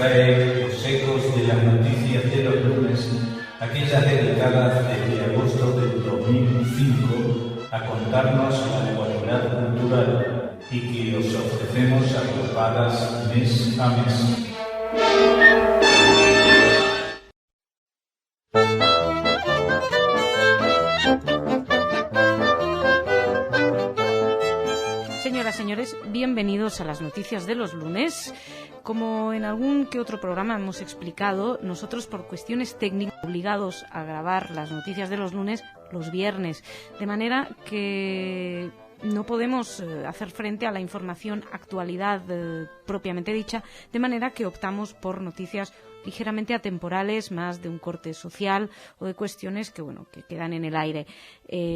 trae los ecos de las noticias de los lunes, aquellas dedicadas desde agosto del 2005 a contarnos la actualidad cultural y que os ofrecemos agrupadas mes a mes. Señoras, señores, bienvenidos a las noticias de los lunes. Como en algún que otro programa hemos explicado, nosotros por cuestiones técnicas obligados a grabar las noticias de los lunes los viernes, de manera que no podemos hacer frente a la información actualidad propiamente dicha, de manera que optamos por noticias ligeramente atemporales, más de un corte social o de cuestiones que quedan en el aire.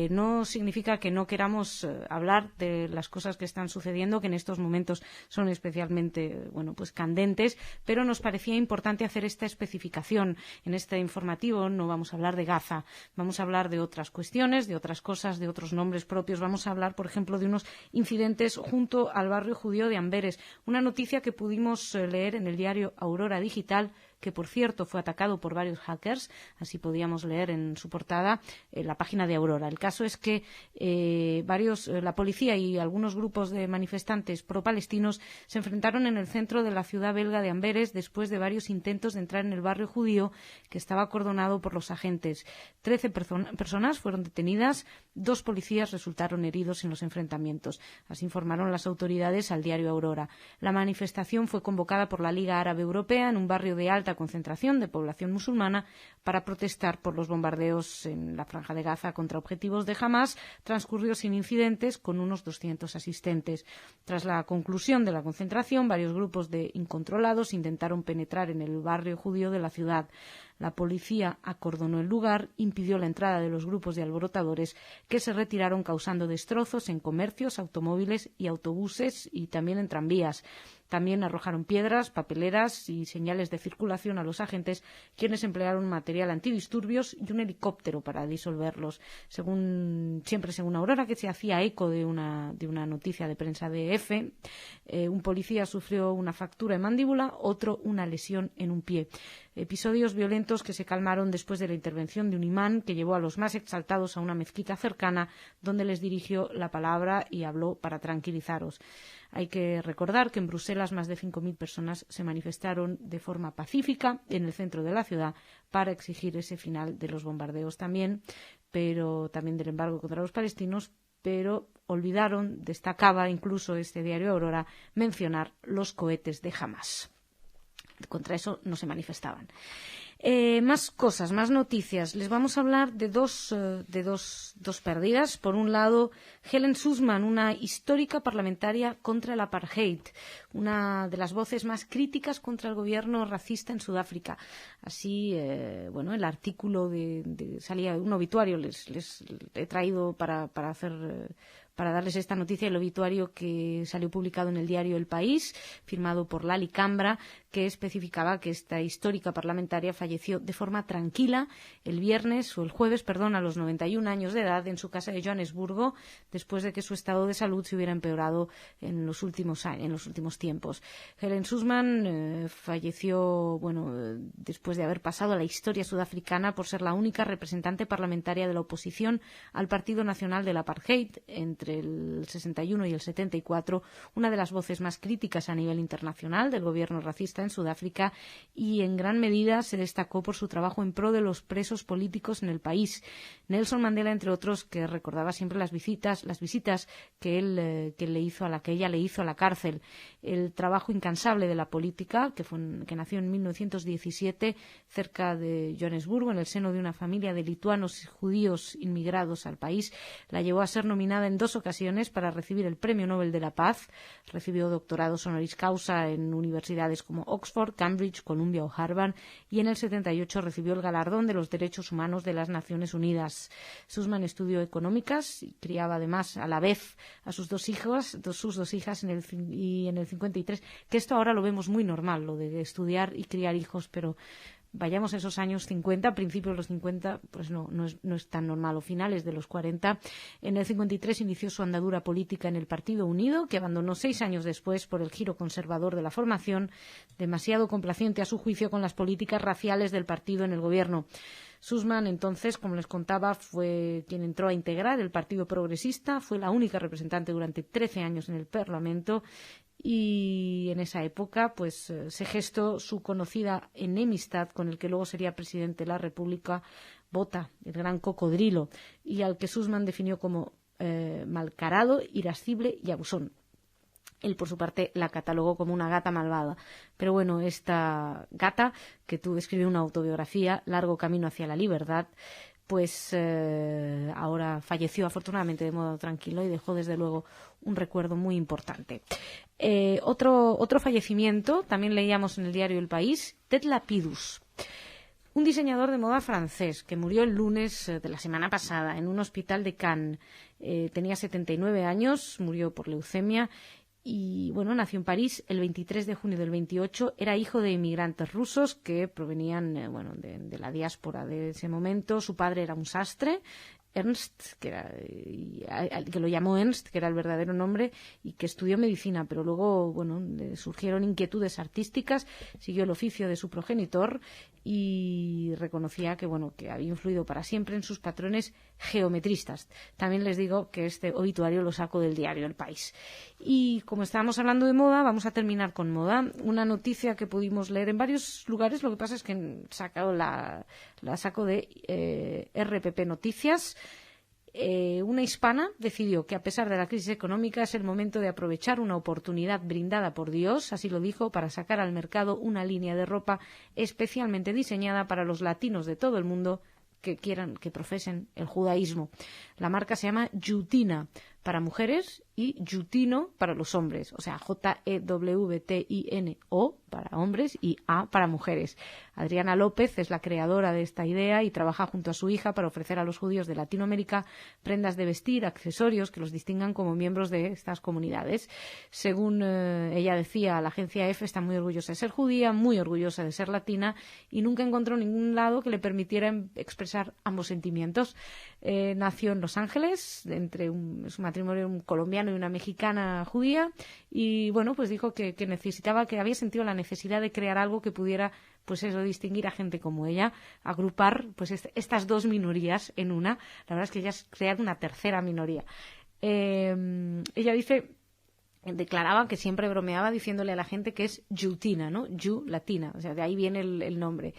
No significa que no queramos hablar de las cosas que están sucediendo, que en estos momentos son especialmente candentes, pero nos parecía importante hacer esta especificación. En este informativo no vamos a hablar de Gaza, vamos a hablar de otras cuestiones, de otras cosas, de otros nombres propios. Vamos a hablar, por ejemplo, de unos incidentes junto al barrio judío de Amberes, una noticia que pudimos leer en el diario Aurora Digital, que por cierto fue atacado por varios hackers, así podíamos leer en su portada la página de Aurora. El caso es que la policía y algunos grupos de manifestantes pro-palestinos se enfrentaron en el centro de la ciudad belga de Amberes después de varios intentos de entrar en el barrio judío, que estaba acordonado por los agentes. 13 personas fueron detenidas, 2 policías resultaron heridos en los enfrentamientos. Así informaron las autoridades al diario Aurora. La manifestación fue convocada por la Liga Árabe Europea en un barrio de alta concentración de población musulmana para protestar por los bombardeos en la Franja de Gaza contra objetivos de Hamás. Transcurrió sin incidentes, con unos 200 asistentes. Tras la conclusión de la concentración, varios grupos de incontrolados intentaron penetrar en el barrio judío de la ciudad. La policía acordonó el lugar, impidió la entrada de los grupos de alborotadores, que se retiraron causando destrozos en comercios, automóviles y autobuses y también en tranvías. También arrojaron piedras, papeleras y señales de circulación a los agentes, quienes emplearon material antidisturbios y un helicóptero para disolverlos. Según Aurora, que se hacía eco de una noticia de prensa de EFE, un policía sufrió una fractura en mandíbula, otro una lesión en un pie. Episodios violentos que se calmaron después de la intervención de un imán que llevó a los más exaltados a una mezquita cercana, donde les dirigió la palabra y habló para tranquilizaros. Hay que recordar que en Bruselas más de 5.000 personas se manifestaron de forma pacífica en el centro de la ciudad para exigir ese final de los bombardeos también del embargo contra los palestinos, pero olvidaron, destacaba incluso este diario Aurora, mencionar los cohetes de Hamás. Contra eso no se manifestaban. Más cosas, más noticias. Les vamos a hablar de dos pérdidas. Por un lado, Helen Suzman, una histórica parlamentaria contra el apartheid, una de las voces más críticas contra el gobierno racista en Sudáfrica. Así, el artículo salía un obituario, les he traído para darles esta noticia, el obituario que salió publicado en el diario El País, firmado por Lali Cambra, que especificaba que esta histórica parlamentaria falleció de forma tranquila el jueves, a los 91 años de edad en su casa de Johannesburgo, después de que su estado de salud se hubiera empeorado en los últimos tiempos. Helen Suzman falleció después de haber pasado a la historia sudafricana por ser la única representante parlamentaria de la oposición al Partido Nacional del Apartheid entre el 61 y el 74, una de las voces más críticas a nivel internacional del gobierno racista en Sudáfrica, y en gran medida se destacó por su trabajo en pro de los presos políticos en el país. Nelson Mandela, entre otros, que recordaba siempre las visitas que ella le hizo a la cárcel. El trabajo incansable de la política, que nació en 1917 cerca de Johannesburgo, en el seno de una familia de lituanos judíos inmigrados al país, la llevó a ser nominada en 2 ocasiones para recibir el Premio Nobel de la Paz. Recibió doctorados honoris causa en universidades como Oxford, Cambridge, Columbia o Harvard, y en el 78 recibió el galardón de los derechos humanos de las Naciones Unidas. Suzman estudió económicas y criaba además a la vez a sus dos hijas en el 53, que esto ahora lo vemos muy normal, lo de estudiar y criar hijos, pero vayamos a esos años 50, principios de los 50, pues no es tan normal, o finales de los 40. En el 53 inició su andadura política en el Partido Unido, que abandonó 6 años después por el giro conservador de la formación, demasiado complaciente a su juicio con las políticas raciales del partido en el gobierno. Sussman, entonces, como les contaba, fue quien entró a integrar el Partido Progresista, fue la única representante durante 13 años en el Parlamento y en esa época pues se gestó su conocida enemistad con el que luego sería presidente de la República, Botha, el gran cocodrilo, y al que Sussman definió como malcarado, irascible y abusón. Él, por su parte, la catalogó como una gata malvada. Pero bueno, esta gata, que escribió una autobiografía, Largo camino hacia la libertad, pues ahora falleció afortunadamente de modo tranquilo y dejó desde luego un recuerdo muy importante. Otro fallecimiento, también leíamos en el diario El País, Ted Lapidus, un diseñador de moda francés que murió el lunes de la semana pasada en un hospital de Cannes. Tenía 79 años, murió por leucemia. Y bueno, nació en París el 23 de junio del 28, era hijo de inmigrantes rusos que provenían de la diáspora de ese momento. Su padre era un sastre, Ernst, que lo llamó Ernst, que era el verdadero nombre, y que estudió medicina, pero luego le surgieron inquietudes artísticas, siguió el oficio de su progenitor y reconocía que había influido para siempre en sus patrones geometristas. También les digo que este obituario lo saco del diario El País. Y como estábamos hablando de moda, vamos a terminar con moda. Una noticia que pudimos leer en varios lugares, lo que pasa es que la saco de RPP Noticias. Una hispana decidió que a pesar de la crisis económica es el momento de aprovechar una oportunidad brindada por Dios, así lo dijo, para sacar al mercado una línea de ropa especialmente diseñada para los latinos de todo el mundo que profesen el judaísmo. La marca se llama Jutina para mujeres y Jutino para los hombres, o sea, Jewtino para hombres y A para mujeres. Adriana López es la creadora de esta idea y trabaja junto a su hija para ofrecer a los judíos de Latinoamérica prendas de vestir, accesorios que los distingan como miembros de estas comunidades. Según ella decía, la agencia EFE está muy orgullosa de ser judía, muy orgullosa de ser latina y nunca encontró ningún lado que le permitiera expresar ambos sentimientos. Nació en Los Ángeles, entre su matrimonio, un colombiano y una mexicana judía, y pues dijo que necesitaba, que había sentido la necesidad de crear algo que pudiera distinguir a gente como ella, agrupar estas dos minorías en una. La verdad es que ella ha creado una tercera minoría. Ella declaraba que siempre bromeaba diciéndole a la gente que es Jutina, ¿no? Ju, latina, o sea, de ahí viene el nombre.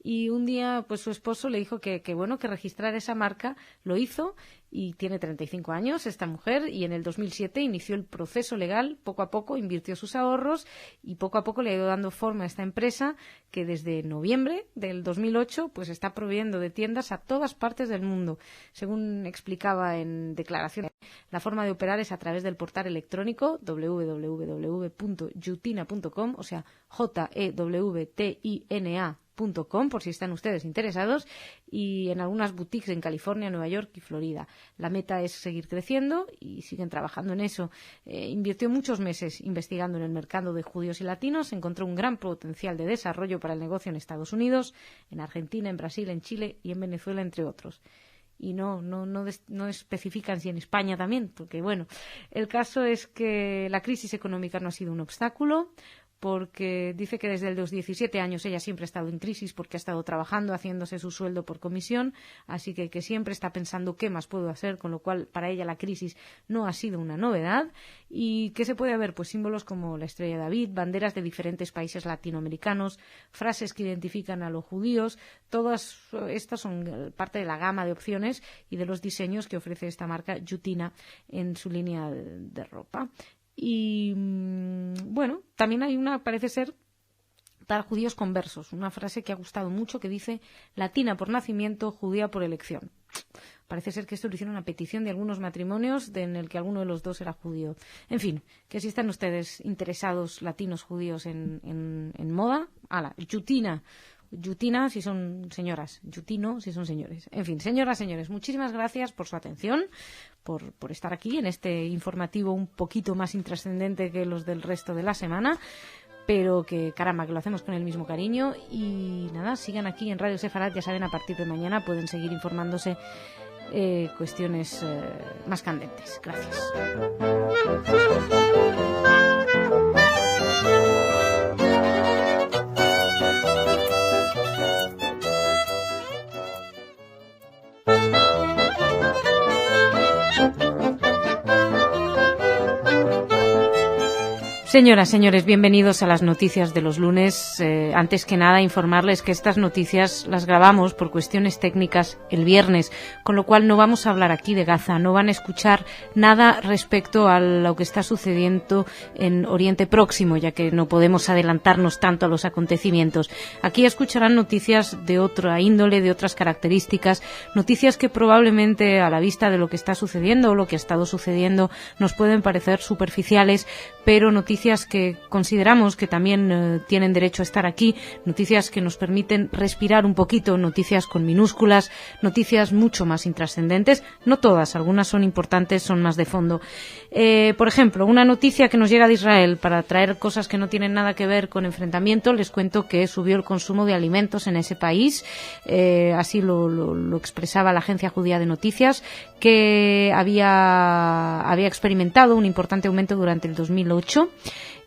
Y un día su esposo le dijo que registrar esa marca. Lo hizo y tiene 35 años esta mujer, y en el 2007 inició el proceso legal. Poco a poco invirtió sus ahorros y poco a poco le ha ido dando forma a esta empresa que desde noviembre del 2008 está proveyendo de tiendas a todas partes del mundo. Según explicaba en declaraciones, la forma de operar es a través del portal electrónico www.jutina.com, o sea, Jewtina.com, por si están ustedes interesados, y en algunas boutiques en California, Nueva York y Florida. La meta es seguir creciendo y siguen trabajando en eso. Invirtió muchos meses investigando en el mercado de judíos y latinos, encontró un gran potencial de desarrollo para el negocio en Estados Unidos, en Argentina, en Brasil, en Chile y en Venezuela, entre otros. Y no especifican si en España también, porque el caso es que la crisis económica no ha sido un obstáculo, porque dice que desde los 17 años ella siempre ha estado en crisis porque ha estado trabajando, haciéndose su sueldo por comisión, así que siempre está pensando qué más puedo hacer, con lo cual para ella la crisis no ha sido una novedad. ¿Y qué se puede ver? Símbolos como la estrella de David, banderas de diferentes países latinoamericanos, frases que identifican a los judíos. Todas estas son parte de la gama de opciones y de los diseños que ofrece esta marca Jutina en su línea de ropa. Y también hay parece ser, para judíos conversos, una frase que ha gustado mucho que dice: latina por nacimiento, judía por elección. Parece ser que esto lo hicieron a petición de algunos matrimonios en el que alguno de los dos era judío. En fin, que si están ustedes interesados, latinos judíos, en moda, Jutina si son señoras, Jutino si son señores. En fin, señoras, señores, muchísimas gracias por su atención, por estar aquí en este informativo un poquito más intrascendente que los del resto de la semana. pero que caramba, que lo hacemos con el mismo cariño. Y nada, sigan aquí en Radio Sefarat, ya saben, a partir de mañana pueden seguir informándose cuestiones más candentes. Gracias. Señoras, señores, bienvenidos a las noticias de los lunes. Antes que nada, informarles que estas noticias las grabamos por cuestiones técnicas el viernes, con lo cual no vamos a hablar aquí de Gaza, no van a escuchar nada respecto a lo que está sucediendo en Oriente Próximo, ya que no podemos adelantarnos tanto a los acontecimientos. Aquí escucharán noticias de otra índole, de otras características, noticias que probablemente a la vista de lo que está sucediendo o lo que ha estado sucediendo nos pueden parecer superficiales, pero noticias que consideramos que también tienen derecho a estar aquí, noticias que nos permiten respirar un poquito, noticias con minúsculas, noticias mucho más intrascendentes, no todas, algunas son importantes, son más de fondo. Por ejemplo, una noticia que nos llega de Israel para traer cosas que no tienen nada que ver con enfrentamiento, les cuento que subió el consumo de alimentos en ese país, así lo expresaba la agencia judía de noticias, que había experimentado un importante aumento durante el 2008,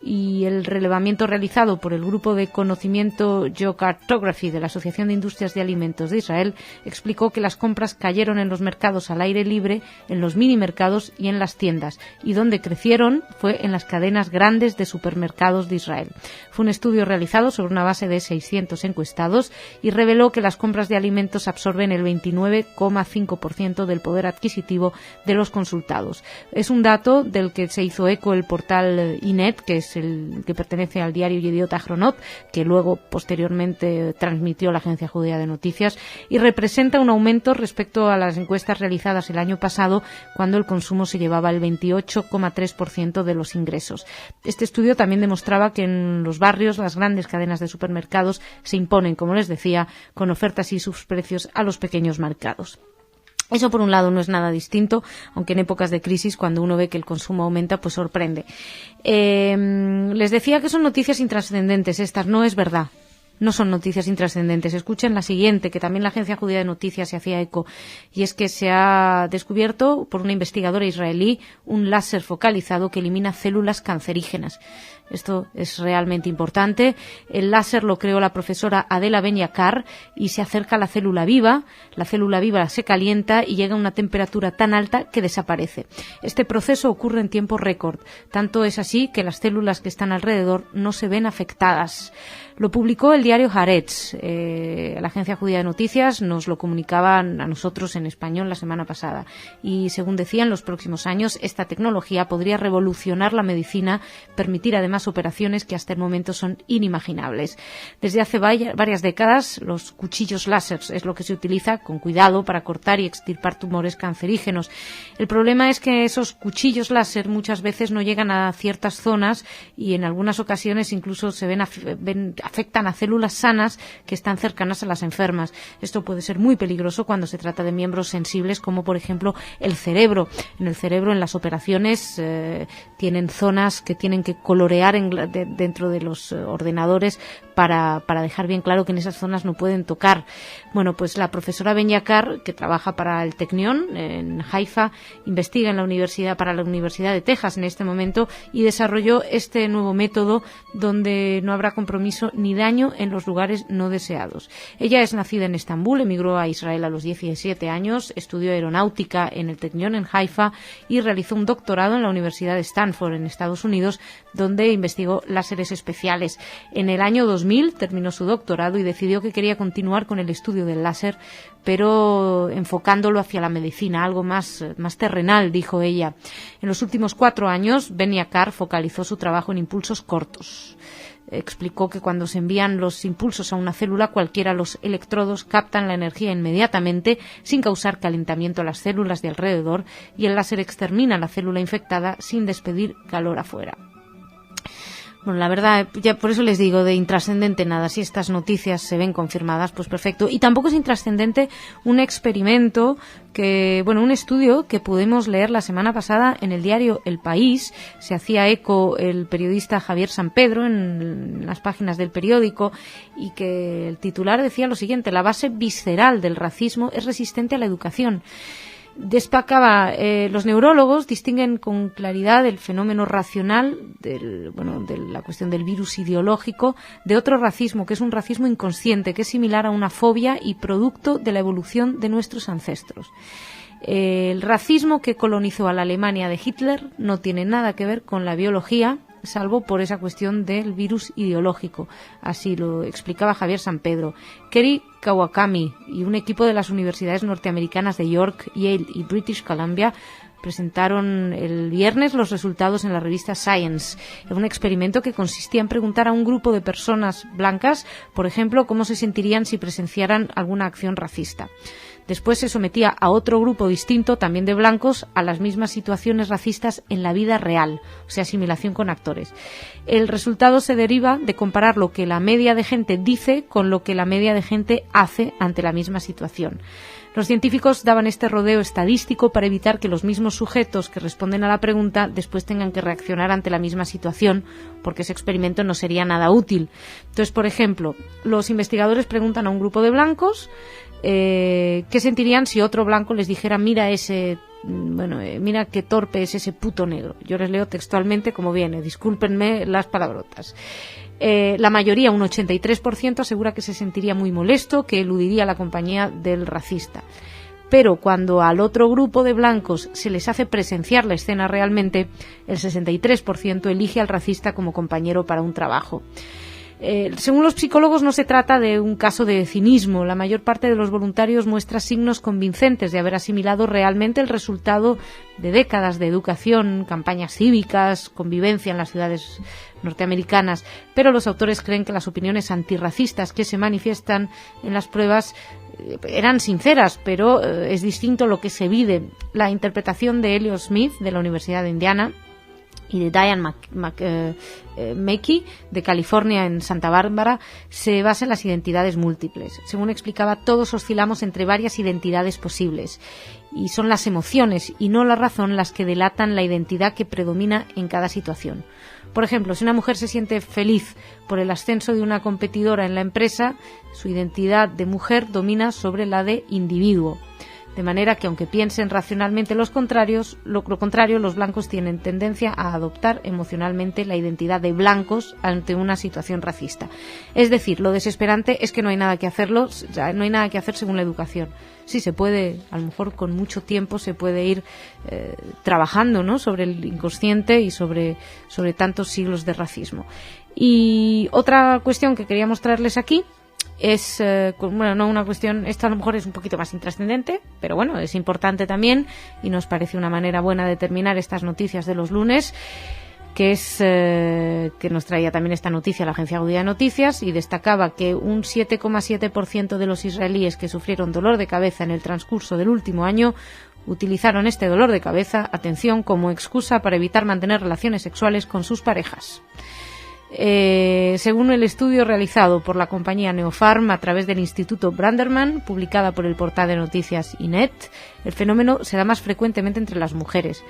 y el relevamiento realizado por el Grupo de Conocimiento Geocartography de la Asociación de Industrias de Alimentos de Israel explicó que las compras cayeron en los mercados al aire libre, en los minimercados y en las tiendas, y donde crecieron fue en las cadenas grandes de supermercados de Israel. Fue un estudio realizado sobre una base de 600 encuestados y reveló que las compras de alimentos absorben el 29,5% del poder adquisitivo de los consultados. Es un dato del que se hizo eco el portal INET, que es el que pertenece al diario Yediot Ahronot, que luego posteriormente transmitió la agencia judía de noticias, y representa un aumento respecto a las encuestas realizadas el año pasado, cuando el consumo se llevaba el 28,3% de los ingresos. Este estudio también demostraba que en los barrios las grandes cadenas de supermercados se imponen, como les decía, con ofertas y subprecios a los pequeños mercados. Eso, por un lado, no es nada distinto, aunque en épocas de crisis, cuando uno ve que el consumo aumenta, pues sorprende. Les decía que son noticias intrascendentes. Estas no es verdad. No son noticias intrascendentes. Escuchen la siguiente, que también la agencia judía de noticias se hacía eco, y es que se ha descubierto por una investigadora israelí un láser focalizado que elimina células cancerígenas. Esto es realmente importante. El láser lo creó la profesora Adela Ben-Yakar y se acerca a la célula viva. La célula viva se calienta y llega a una temperatura tan alta que desaparece. Este proceso ocurre en tiempo récord. Tanto es así que las células que están alrededor no se ven afectadas. Lo publicó el diario Haaretz. La agencia judía de noticias nos lo comunicaban a nosotros en español la semana pasada. Y según decía, en los próximos años esta tecnología podría revolucionar la medicina, permitir además operaciones que hasta el momento son inimaginables. Desde hace varias décadas, los cuchillos láser es lo que se utiliza con cuidado para cortar y extirpar tumores cancerígenos. El problema es que esos cuchillos láser muchas veces no llegan a ciertas zonas y en algunas ocasiones incluso se afectan a células sanas que están cercanas a las enfermas. Esto puede ser muy peligroso cuando se trata de miembros sensibles, como por ejemplo el cerebro. En el cerebro, en las operaciones, tienen zonas que tienen que colorear dentro de los ordenadores para dejar bien claro que en esas zonas no pueden tocar. Bueno, pues la profesora Ben-Yakar, que trabaja para el Technion en Haifa, investiga para la Universidad de Texas en este momento, y desarrolló este nuevo método donde no habrá compromiso ni daño en los lugares no deseados. Ella es nacida en Estambul, emigró a Israel a los 17 años, estudió aeronáutica en el Technion en Haifa y realizó un doctorado en la Universidad de Stanford en Estados Unidos, donde investigó láseres especiales. En el año 2000 terminó su doctorado y decidió que quería continuar con el estudio del láser, pero enfocándolo hacia la medicina, algo más terrenal, dijo ella. En los últimos 4 años, Ben-Yakar focalizó su trabajo en impulsos cortos. Explicó que cuando se envían los impulsos a una célula, cualquiera los electrodos captan la energía inmediatamente sin causar calentamiento a las células de alrededor, y el láser extermina la célula infectada sin despedir calor afuera. Bueno, la verdad, ya por eso les digo, de intrascendente nada. Si estas noticias se ven confirmadas, pues perfecto. Y tampoco es intrascendente un experimento un estudio que pudimos leer la semana pasada en el diario El País. Se hacía eco el periodista Javier Sampedro en las páginas del periódico, y que el titular decía lo siguiente: la base visceral del racismo es resistente a la educación. Destacaba, los neurólogos distinguen con claridad el fenómeno racional de la cuestión del virus ideológico de otro racismo, que es un racismo inconsciente, que es similar a una fobia y producto de la evolución de nuestros ancestros. El racismo que colonizó a la Alemania de Hitler no tiene nada que ver con la biología, salvo por esa cuestión del virus ideológico. Así lo explicaba Javier Sampedro. Kerry Kawakami y un equipo de las universidades norteamericanas de York, Yale y British Columbia presentaron el viernes los resultados en la revista Science. Era un experimento que consistía en preguntar a un grupo de personas blancas, por ejemplo, cómo se sentirían si presenciaran alguna acción racista. Después se sometía a otro grupo distinto, también de blancos, a las mismas situaciones racistas en la vida real, o sea, asimilación con actores. El resultado se deriva de comparar lo que la media de gente dice con lo que la media de gente hace ante la misma situación. Los científicos daban este rodeo estadístico para evitar que los mismos sujetos que responden a la pregunta después tengan que reaccionar ante la misma situación, porque ese experimento no sería nada útil. Entonces, por ejemplo, los investigadores preguntan a un grupo de blancos qué sentirían si otro blanco les dijera: mira qué torpe es ese puto negro. Yo les leo textualmente como viene, discúlpenme las palabrotas. La mayoría, un 83%, asegura que se sentiría muy molesto, que eludiría la compañía del racista. Pero cuando al otro grupo de blancos se les hace presenciar la escena realmente, el 63% elige al racista como compañero para un trabajo. Según los psicólogos, no se trata de un caso de cinismo. La mayor parte de los voluntarios muestra signos convincentes de haber asimilado realmente el resultado de décadas de educación, campañas cívicas, convivencia en las ciudades norteamericanas, pero los autores creen que las opiniones antirracistas que se manifiestan en las pruebas eran sinceras, pero es distinto lo que se vive. La interpretación de Elliot Smith, de la Universidad de Indiana, y de Diane Mackey, de California en Santa Bárbara, se basa en las identidades múltiples. Según explicaba, todos oscilamos entre varias identidades posibles, y son las emociones y no la razón las que delatan la identidad que predomina en cada situación. Por ejemplo, si una mujer se siente feliz por el ascenso de una competidora en la empresa, su identidad de mujer domina sobre la de individuo. De manera que, aunque piensen racionalmente lo contrario, los blancos tienen tendencia a adoptar emocionalmente la identidad de blancos ante una situación racista. Es decir, lo desesperante es que no hay nada que hacer según la educación. Sí, se puede, a lo mejor con mucho tiempo se puede ir trabajando, ¿no?, sobre el inconsciente y sobre tantos siglos de racismo. Y otra cuestión que queríamos traerles aquí es, no una cuestión, esta a lo mejor es un poquito más intrascendente, pero bueno, es importante también, y nos parece una manera buena de terminar estas noticias de los lunes, que es que nos traía también esta noticia la Agencia Judía de Noticias, y destacaba que un 7,7% de los israelíes que sufrieron dolor de cabeza en el transcurso del último año utilizaron este dolor de cabeza, atención, como excusa para evitar mantener relaciones sexuales con sus parejas. Según el estudio realizado por la compañía Neopharm a través del Instituto Branderman, publicada por el portal de noticias Ynet, el fenómeno se da más frecuentemente entre las mujeres.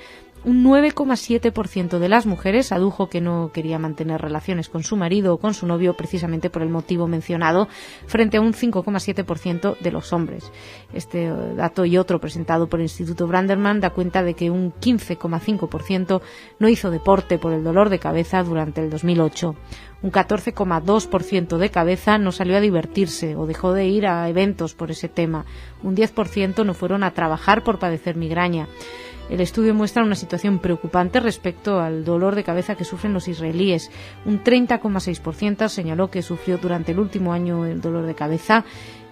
Un 9,7% de las mujeres adujo que no quería mantener relaciones con su marido o con su novio precisamente por el motivo mencionado, frente a un 5,7% de los hombres. Este dato y otro presentado por el Instituto Branderman da cuenta de que un 15,5% no hizo deporte por el dolor de cabeza durante el 2008. Un 14,2% de cabeza no salió a divertirse o dejó de ir a eventos por ese tema. Un 10% no fueron a trabajar por padecer migraña. El estudio muestra una situación preocupante respecto al dolor de cabeza que sufren los israelíes. Un 30,6% señaló que sufrió durante el último año el dolor de cabeza,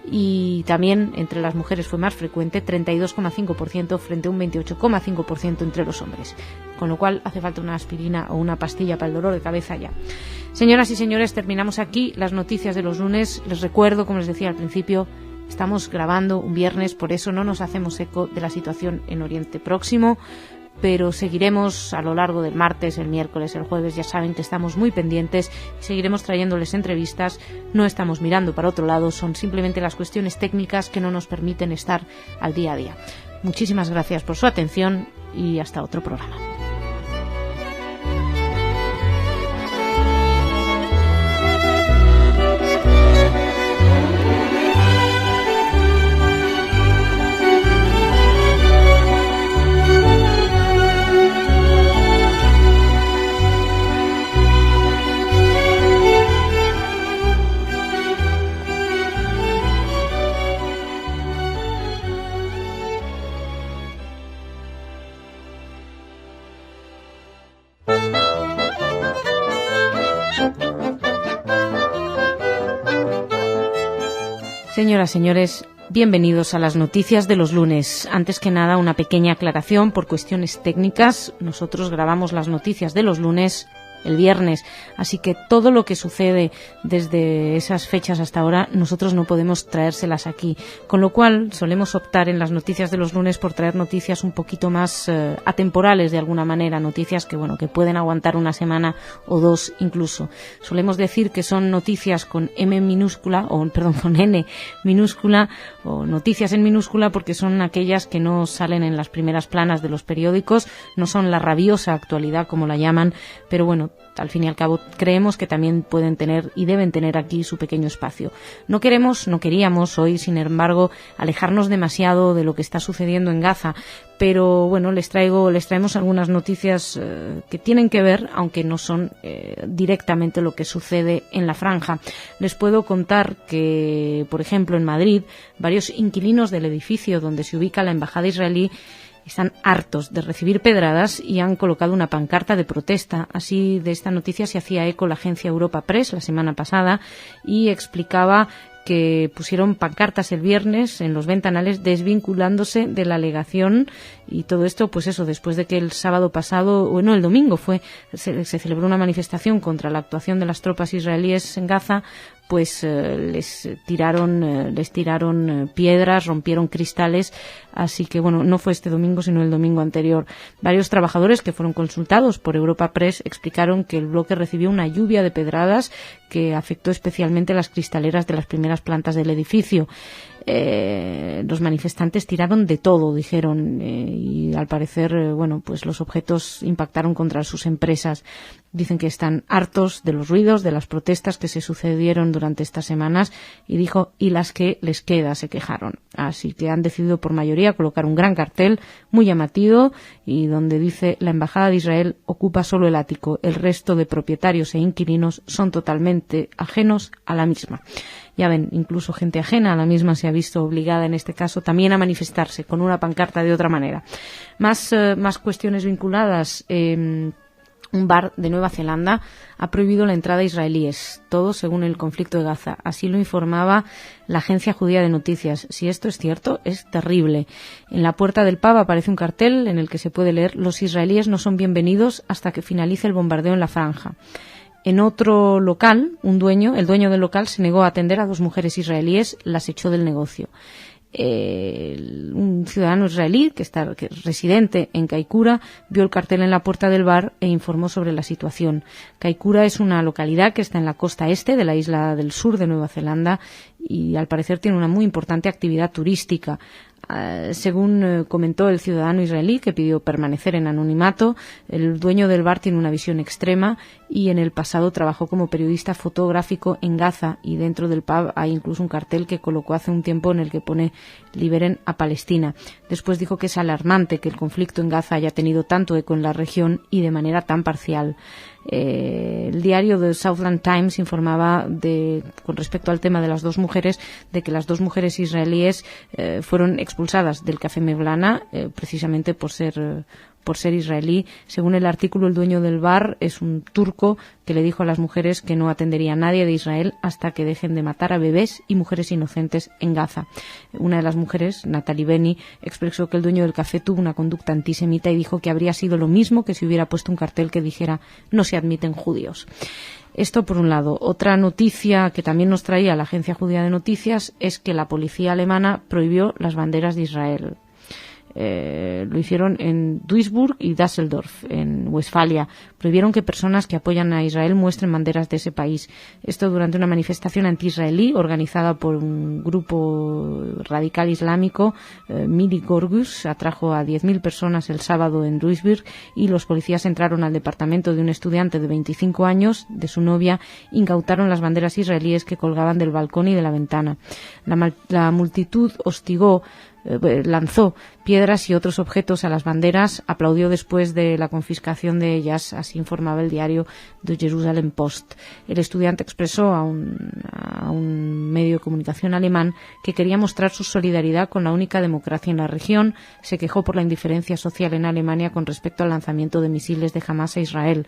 y también entre las mujeres fue más frecuente, 32,5% frente a un 28,5% entre los hombres. Con lo cual hace falta una aspirina o una pastilla para el dolor de cabeza ya. Señoras y señores, terminamos aquí las noticias de los lunes. Les recuerdo, como les decía al principio, estamos grabando un viernes, por eso no nos hacemos eco de la situación en Oriente Próximo. pero seguiremos a lo largo del martes, el miércoles, el jueves. Ya saben que estamos muy pendientes y seguiremos trayéndoles entrevistas. No estamos mirando para otro lado, son simplemente las cuestiones técnicas que no nos permiten estar al día a día. Muchísimas gracias por su atención y hasta otro programa. Señoras, señores, bienvenidos a las noticias de los lunes. Antes que nada, una pequeña aclaración por cuestiones técnicas. Nosotros grabamos las noticias de los lunes el viernes, así que todo lo que sucede desde esas fechas hasta ahora nosotros no podemos traérselas aquí, con lo cual solemos optar en las noticias de los lunes por traer noticias un poquito más atemporales de alguna manera, noticias que pueden aguantar una semana o dos incluso. Solemos decir que son noticias con M minúscula, con N minúscula, o noticias en minúscula, porque son aquellas que no salen en las primeras planas de los periódicos, no son la rabiosa actualidad como la llaman, pero bueno, al fin y al cabo creemos que también pueden tener y deben tener aquí su pequeño espacio. No queríamos hoy, sin embargo, alejarnos demasiado de lo que está sucediendo en Gaza, pero bueno, les traemos algunas noticias que tienen que ver, aunque no son directamente lo que sucede en la franja. Les puedo contar que, por ejemplo, en Madrid, varios inquilinos del edificio donde se ubica la embajada israelí están hartos de recibir pedradas y han colocado una pancarta de protesta. Así, de esta noticia se hacía eco la agencia Europa Press la semana pasada y explicaba que pusieron pancartas el viernes en los ventanales desvinculándose de la alegación, y todo esto, pues eso, después de que el el domingo se celebró una manifestación contra la actuación de las tropas israelíes en Gaza, pues les tiraron piedras, rompieron cristales, así que bueno, no fue este domingo sino el domingo anterior. Varios trabajadores que fueron consultados por Europa Press explicaron que el bloque recibió una lluvia de pedradas que afectó especialmente las cristaleras de las primeras plantas del edificio. Los manifestantes tiraron de todo, dijeron, y al parecer, pues los objetos impactaron contra sus empresas. Dicen que están hartos de los ruidos, de las protestas que se sucedieron durante estas semanas, y las que les queda, se quejaron. Así que han decidido por mayoría colocar un gran cartel muy llamativo y donde dice: la embajada de Israel ocupa solo el ático, el resto de propietarios e inquilinos son totalmente ajenos a la misma. Ya ven, incluso gente ajena a la misma se ha visto obligada en este caso también a manifestarse con una pancarta de otra manera. Más cuestiones vinculadas. Un bar de Nueva Zelanda ha prohibido la entrada a israelíes, todo según el conflicto de Gaza. Así lo informaba la agencia judía de noticias. Si esto es cierto, es terrible. En la puerta del pub aparece un cartel en el que se puede leer: los israelíes no son bienvenidos hasta que finalice el bombardeo en la franja. En otro local, el dueño del local se negó a atender a 2 mujeres israelíes, las echó del negocio. Un ciudadano israelí que es residente en Kaikoura vio el cartel en la puerta del bar e informó sobre la situación. Kaikoura es una localidad que está en la costa este de la isla del sur de Nueva Zelanda y al parecer tiene una muy importante actividad turística. Según comentó el ciudadano israelí, que pidió permanecer en anonimato, el dueño del bar tiene una visión extrema y en el pasado trabajó como periodista fotográfico en Gaza, y dentro del pub hay incluso un cartel que colocó hace un tiempo en el que pone: liberen a Palestina. Después dijo que es alarmante que el conflicto en Gaza haya tenido tanto eco en la región y de manera tan parcial. El diario The Southland Times informaba con respecto al tema de las 2 mujeres, de que las 2 mujeres israelíes fueron expulsadas del Café Mevlana precisamente por ser israelí. Según el artículo, el dueño del bar es un turco que le dijo a las mujeres que no atendería a nadie de Israel hasta que dejen de matar a bebés y mujeres inocentes en Gaza. Una de las mujeres, Natalie Benny, expresó que el dueño del café tuvo una conducta antisemita y dijo que habría sido lo mismo que si hubiera puesto un cartel que dijera: no se admiten judíos. Esto por un lado. Otra noticia que también nos traía la agencia judía de noticias es que la policía alemana prohibió las banderas de Israel. Lo hicieron en Duisburg y Düsseldorf, en Westfalia. Prohibieron que personas que apoyan a Israel muestren banderas de ese país. Esto durante una manifestación anti-israelí organizada por un grupo radical islámico, Mili Gorgus. Atrajo a 10.000 personas el sábado en Duisburg y los policías entraron al departamento de un estudiante de 25 años, de su novia, incautaron las banderas israelíes que colgaban del balcón y de la ventana. La multitud lanzó piedras y otros objetos a las banderas, aplaudió después de la confiscación de ellas, así informaba el diario The Jerusalem Post. El estudiante expresó a un medio de comunicación alemán que quería mostrar su solidaridad con la única democracia en la región. Se quejó por la indiferencia social en Alemania con respecto al lanzamiento de misiles de Hamás a Israel.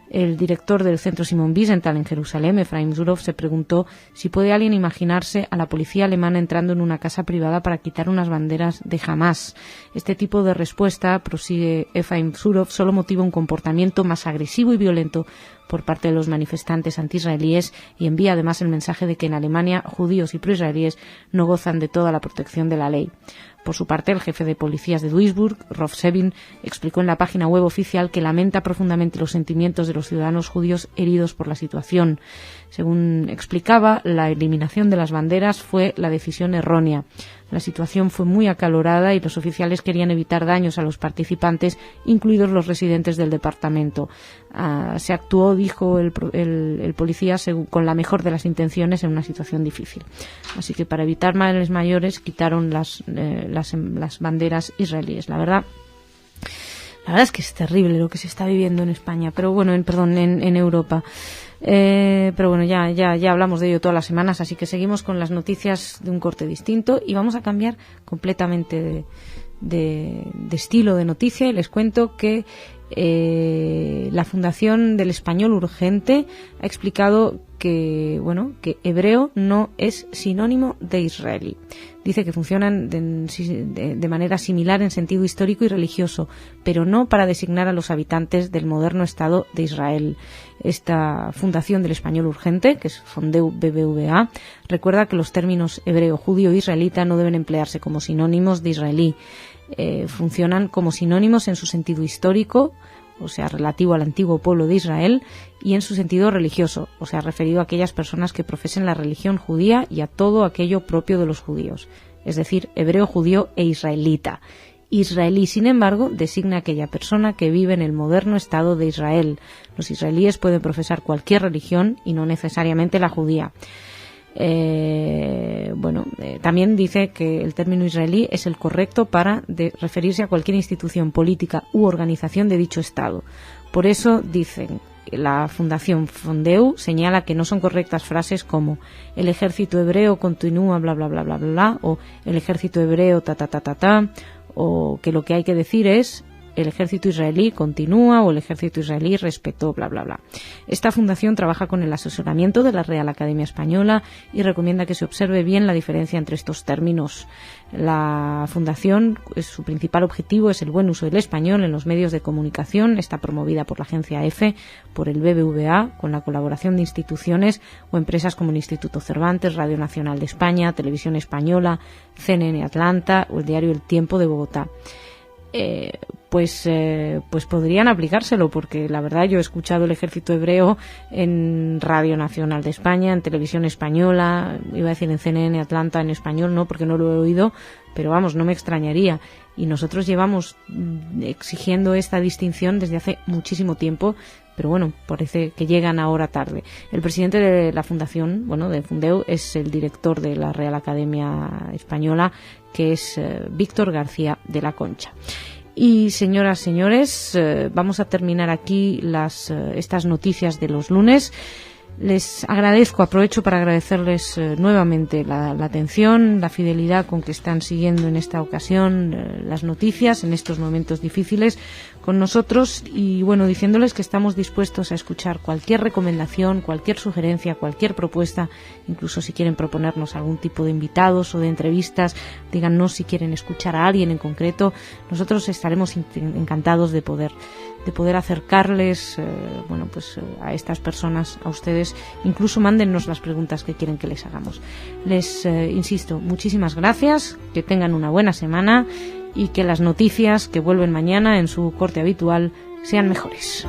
El director del centro Simon Wiesenthal en Jerusalén, Efraim Zurow, se preguntó si puede alguien imaginarse a la policía alemana entrando en una casa privada para quitar unas banderas de Hamás. Este tipo de respuesta, prosigue Efraim Zurow, solo motiva un comportamiento más agresivo y violento por parte de los manifestantes antiisraelíes y envía además el mensaje de que en Alemania judíos y proisraelíes no gozan de toda la protección de la ley. Por su parte, el jefe de policías de Duisburg, Rolf Sebin, explicó en la página web oficial que lamenta profundamente los sentimientos de los ciudadanos judíos heridos por la situación. Según explicaba, la eliminación de las banderas fue la decisión errónea. La situación fue muy acalorada y los oficiales querían evitar daños a los participantes, incluidos los residentes del departamento. Se actuó, dijo el policía, con la mejor de las intenciones en una situación difícil. Así que para evitar males mayores quitaron las banderas israelíes. La verdad es que es terrible lo que se está viviendo en España, pero bueno, en Europa. Pero bueno, ya hablamos de ello todas las semanas, así que seguimos con las noticias de un corte distinto y vamos a cambiar completamente de estilo de noticia y les cuento que la Fundación del Español Urgente ha explicado que hebreo no es sinónimo de israelí. Dice que funcionan de manera similar en sentido histórico y religioso, pero no para designar a los habitantes del moderno Estado de Israel. Esta Fundación del Español Urgente, que es Fondeu BBVA, recuerda que los términos hebreo, judío e israelita no deben emplearse como sinónimos de israelí. Funcionan como sinónimos en su sentido histórico, o sea, relativo al antiguo pueblo de Israel, y en su sentido religioso, o sea, referido a aquellas personas que profesen la religión judía y a todo aquello propio de los judíos, es decir, hebreo, judío e israelita. Israelí, sin embargo, designa a aquella persona que vive en el moderno Estado de Israel. Los israelíes pueden profesar cualquier religión y no necesariamente la judía. También dice que el término israelí es el correcto para referirse a cualquier institución política u organización de dicho Estado. Por eso, dicen, la Fundación Fondeu señala que no son correctas frases como el ejército hebreo continúa bla bla bla bla bla o el ejército hebreo ta ta ta ta ta, o que lo que hay que decir es el ejército israelí continúa o el ejército israelí respetó bla bla bla. Esta fundación trabaja con el asesoramiento de la Real Academia Española y recomienda que se observe bien la diferencia entre estos términos. La fundación, su principal objetivo es el buen uso del español en los medios de comunicación. Está promovida por la agencia EFE, por el BBVA, con la colaboración de instituciones o empresas como el Instituto Cervantes, Radio Nacional de España, Televisión Española, CNN Atlanta o el diario El Tiempo de Bogotá. Pues podrían aplicárselo, porque la verdad yo he escuchado el ejército hebreo en Radio Nacional de España, en Televisión Española, iba a decir en CNN Atlanta en español, no, porque no lo he oído, pero vamos, no me extrañaría. Y nosotros llevamos exigiendo esta distinción desde hace muchísimo tiempo, pero bueno, parece que llegan ahora tarde. El presidente de la fundación, de Fundeu, es el director de la Real Academia Española, que es Víctor García de la Concha. Y señoras, señores, vamos a terminar aquí estas noticias de los lunes. Les aprovecho para agradecerles nuevamente la atención, la fidelidad con que están siguiendo en esta ocasión las noticias en estos momentos difíciles con nosotros y diciéndoles que estamos dispuestos a escuchar cualquier recomendación, cualquier sugerencia, cualquier propuesta, incluso si quieren proponernos algún tipo de invitados o de entrevistas, díganos si quieren escuchar a alguien en concreto. Nosotros estaremos encantados de poder acercarles a estas personas, a ustedes. Incluso mándennos las preguntas que quieren que les hagamos. Les insisto, muchísimas gracias, que tengan una buena semana y que las noticias que vuelven mañana en su corte habitual sean mejores.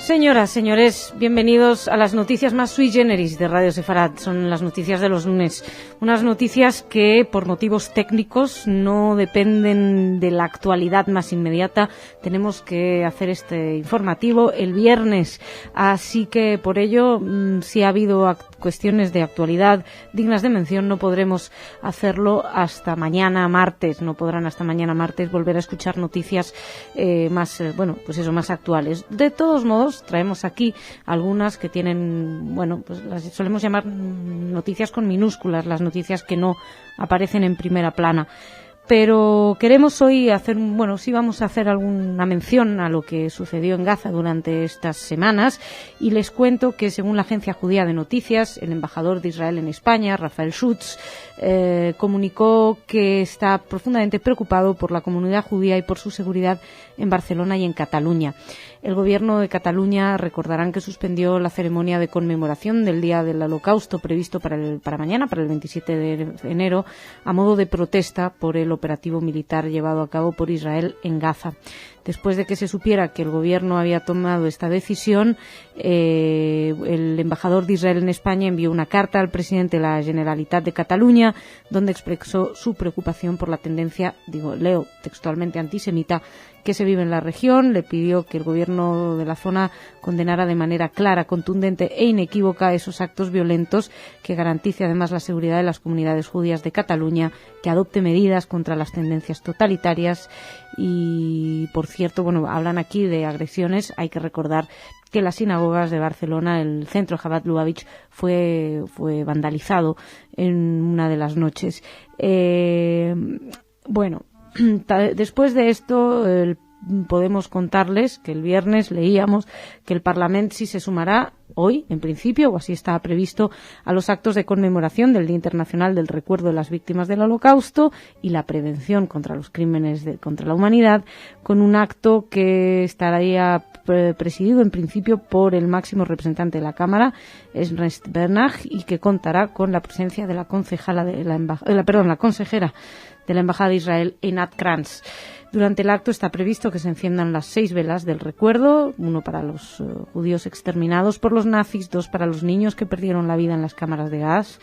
Señoras, señores, bienvenidos a las noticias más sui generis de Radio Sefarad. Son las noticias de los lunes. Unas noticias que, por motivos técnicos, no dependen de la actualidad más inmediata. Tenemos que hacer este informativo el viernes. Así que, por ello, si ha habido cuestiones de actualidad dignas de mención, no podremos hacerlo hasta mañana martes. No podrán hasta mañana martes volver a escuchar noticias más actuales. De todos modos, traemos aquí algunas que tienen, pues las solemos llamar noticias con minúsculas, las noticias que no aparecen en primera plana. Pero queremos hoy vamos a hacer alguna mención a lo que sucedió en Gaza durante estas semanas, y les cuento que, según la agencia judía de noticias, el embajador de Israel en España, Rafael Schutz, comunicó que está profundamente preocupado por la comunidad judía y por su seguridad en Barcelona y en Cataluña. El gobierno de Cataluña, recordarán que suspendió la ceremonia de conmemoración del Día del Holocausto previsto para mañana, para el 27 de enero, a modo de protesta por el operativo militar llevado a cabo por Israel en Gaza. Después de que se supiera que el gobierno había tomado esta decisión, el embajador de Israel en España envió una carta al presidente de la Generalitat de Cataluña, donde expresó su preocupación por la tendencia, leo textualmente, antisemita que se vive en la región. Le pidió que el gobierno de la zona condenara de manera clara, contundente e inequívoca esos actos violentos, que garantice además la seguridad de las comunidades judías de Cataluña, que adopte medidas contra las tendencias totalitarias. Y, por cierto, hablan aquí de agresiones. Hay que recordar que las sinagogas de Barcelona, el centro Chabad Lubavitch, fue vandalizado en una de las noches. Después de esto, podemos contarles que el viernes leíamos que el Parlamento sí se sumará hoy, en principio, o así está previsto, a los actos de conmemoración del Día Internacional del Recuerdo de las Víctimas del Holocausto y la prevención contra los crímenes contra la humanidad, con un acto que estaría presidido en principio por el máximo representante de la Cámara, Ernest Bernach, y que contará con la presencia de la consejera de la Embajada de Israel, Einat Kranz. Durante el acto está previsto que se enciendan las 6 velas del recuerdo, 1 para los judíos exterminados por los nazis, 2 para los niños que perdieron la vida en las cámaras de gas,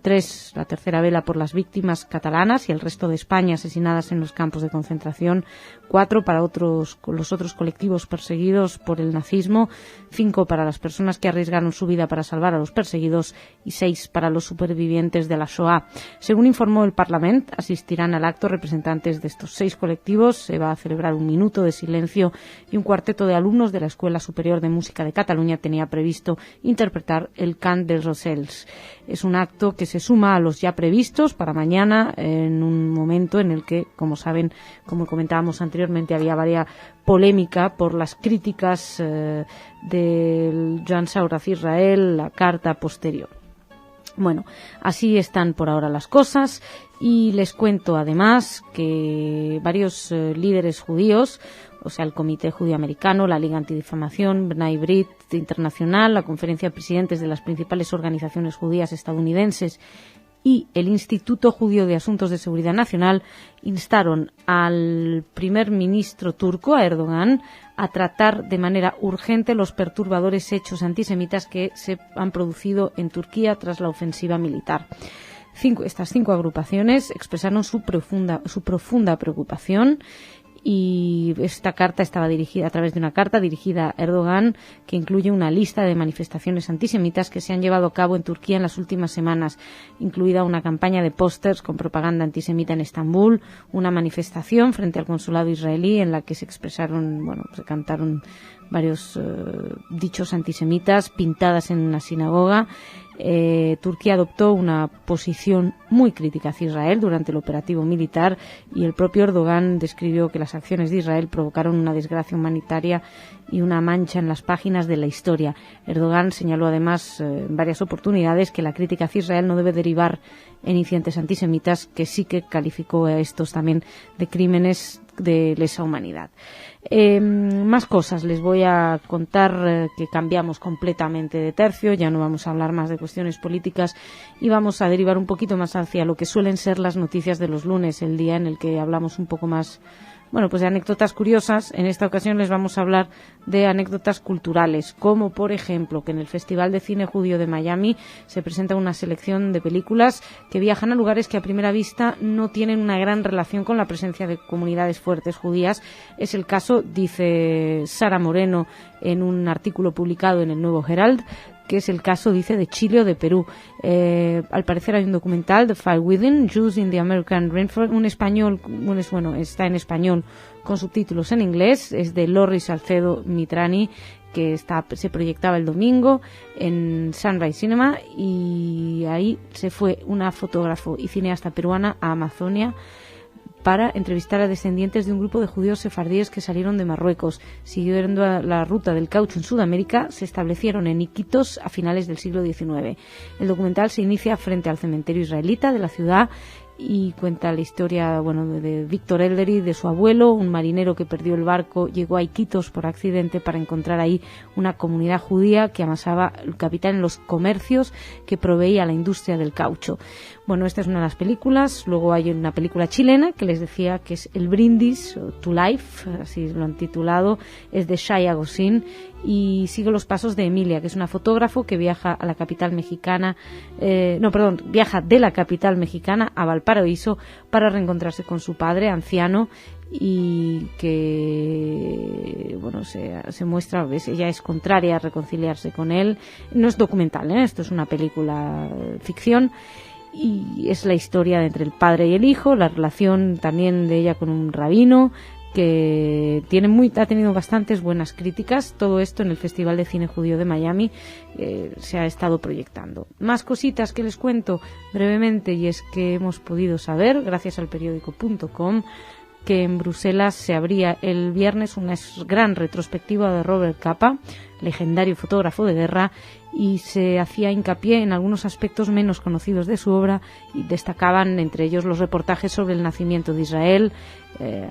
3, la tercera vela por las víctimas catalanas y el resto de España asesinadas en los campos de concentración, 4 para los otros colectivos perseguidos por el nazismo, 5 para las personas que arriesgaron su vida para salvar a los perseguidos y 6 para los supervivientes de la Shoah. Según informó el Parlamento, asistirán al acto representantes de estos 6 colectivos. Se va a celebrar un minuto de silencio y un cuarteto de alumnos de la Escuela Superior de Música de Cataluña tenía previsto interpretar el Cant dels Ocells. Es un acto que se suma a los ya previstos para mañana, en un momento en el que, como saben, como comentábamos anteriormente, había varias polémica por las críticas del Joan Saurath Israel, la carta posterior. Así están por ahora las cosas, y les cuento además que varios líderes judíos, o sea, el Comité Judío Americano, la Liga Antidifamación, Bnai Brit Internacional, la Conferencia de Presidentes de las principales organizaciones judías estadounidenses y el Instituto Judío de Asuntos de Seguridad Nacional instaron al primer ministro turco, a Erdogan, a tratar de manera urgente los perturbadores hechos antisemitas que se han producido en Turquía tras la ofensiva militar. Estas 5 agrupaciones expresaron su profunda preocupación, y esta carta estaba dirigida a través de una carta dirigida a Erdogan, que incluye una lista de manifestaciones antisemitas que se han llevado a cabo en Turquía en las últimas semanas, incluida una campaña de pósters con propaganda antisemita en Estambul, una manifestación frente al consulado israelí en la que se expresaron, se cantaron varios dichos antisemitas pintadas en una sinagoga. Turquía adoptó una posición muy crítica hacia Israel durante el operativo militar y el propio Erdogan describió que las acciones de Israel provocaron una desgracia humanitaria y una mancha en las páginas de la historia. Erdogan señaló además en varias oportunidades que la crítica hacia Israel no debe derivar en incidentes antisemitas, que sí que calificó a estos también de crímenes de lesa humanidad. Más cosas les voy a contar, que cambiamos completamente de tercio, ya no vamos a hablar más de cuestiones políticas y vamos a derivar un poquito más hacia lo que suelen ser las noticias de los lunes, el día en el que hablamos un poco más, bueno, pues de anécdotas curiosas. En esta ocasión les vamos a hablar de anécdotas culturales, como por ejemplo que en el Festival de Cine Judío de Miami se presenta una selección de películas que viajan a lugares que a primera vista no tienen una gran relación con la presencia de comunidades fuertes judías. Es el caso, dice Sara Moreno en un artículo publicado en el Nuevo Herald, que es el caso, dice, de Chile o de Perú. Al parecer hay un documental, The Fire Within, Jews in the American Rainforest, un español, bueno, está en español con subtítulos en inglés, es de Lorri Salcedo Mitrani, que se proyectaba el domingo en Sunrise Cinema, y ahí se fue una fotógrafo y cineasta peruana a Amazonia para entrevistar a descendientes de un grupo de judíos sefardíes que salieron de Marruecos, siguiendo la ruta del caucho en Sudamérica, se establecieron en Iquitos a finales del siglo XIX. El documental se inicia frente al cementerio israelita de la ciudad y cuenta la historia, bueno, de Víctor Eldery, de su abuelo, un marinero que perdió el barco, llegó a Iquitos por accidente para encontrar ahí una comunidad judía que amasaba el capital en los comercios que proveía a la industria del caucho. Bueno, esta es una de las películas. Luego hay una película chilena que les decía que es El Brindis, To Life, así lo han titulado, es de Shaya Gosin y sigue los pasos de Emilia, que es una fotógrafo que viaja a la capital mexicana, viaja de la capital mexicana a Valparaíso para reencontrarse con su padre anciano, y que, bueno, se muestra, ella es contraria a reconciliarse con él. No es documental, esto es una película ficción, y es la historia entre el padre y el hijo, la relación también de ella con un rabino, que ha tenido bastantes buenas críticas. Todo esto en el Festival de Cine Judío de Miami se ha estado proyectando. Más cositas que les cuento brevemente, y es que hemos podido saber, gracias al periódico.com, que en Bruselas se abría el viernes una gran retrospectiva de Robert Capa, legendario fotógrafo de guerra, y se hacía hincapié en algunos aspectos menos conocidos de su obra, y destacaban entre ellos los reportajes sobre el nacimiento de Israel,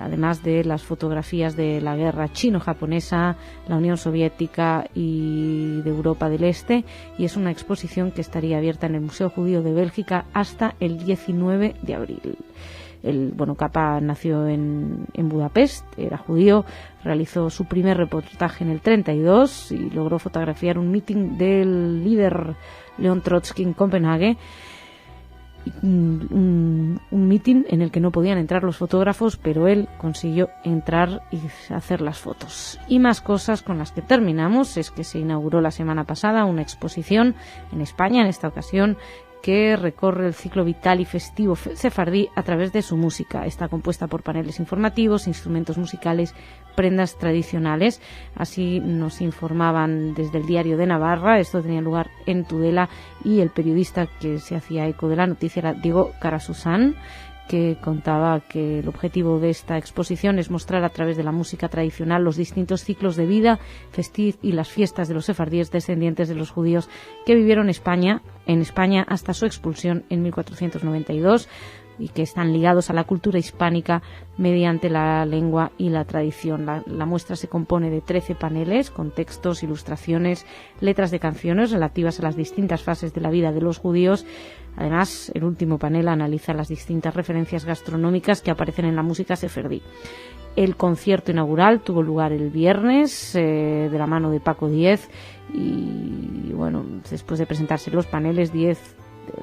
además de las fotografías de la guerra chino-japonesa, la Unión Soviética y de Europa del Este, y es una exposición que estaría abierta en el Museo Judío de Bélgica hasta el 19 de abril. Capa nació en Budapest, era judío, realizó su primer reportaje en el 32 y logró fotografiar un mitin del líder León Trotsky en Copenhague, un mitin en el que no podían entrar los fotógrafos, pero él consiguió entrar y hacer las fotos. Y más cosas con las que terminamos es que se inauguró la semana pasada una exposición en España, en esta ocasión, que recorre el ciclo vital y festivo sefardí a través de su música. Está compuesta por paneles informativos, instrumentos musicales, prendas tradicionales. Así nos informaban desde el Diario de Navarra. Esto tenía lugar en Tudela, y el periodista que se hacía eco de la noticia era Diego Carasusán, que contaba que el objetivo de esta exposición es mostrar a través de la música tradicional los distintos ciclos de vida, festiv y las fiestas de los sefardíes descendientes de los judíos que vivieron en España hasta su expulsión en 1492, y que están ligados a la cultura hispánica mediante la lengua y la tradición. La muestra se compone de 13 paneles con textos, ilustraciones, letras de canciones relativas a las distintas fases de la vida de los judíos. Además, el último panel analiza las distintas referencias gastronómicas que aparecen en la música sefardí. El concierto inaugural tuvo lugar el viernes de la mano de Paco Díez, y bueno, después de presentarse los paneles, Díez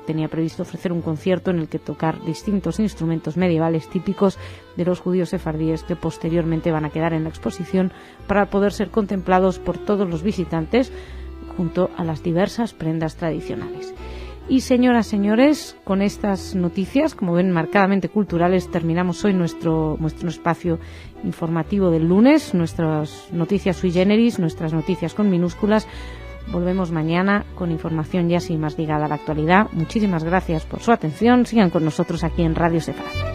tenía previsto ofrecer un concierto en el que tocar distintos instrumentos medievales típicos de los judíos sefardíes, que posteriormente van a quedar en la exposición para poder ser contemplados por todos los visitantes junto a las diversas prendas tradicionales. Y señoras, señores, con estas noticias, como ven, marcadamente culturales, terminamos hoy nuestro espacio informativo del lunes, nuestras noticias sui generis, nuestras noticias con minúsculas. Volvemos mañana con información ya así más ligada a la actualidad. Muchísimas gracias por su atención. Sigan con nosotros aquí en Radio Sefarad.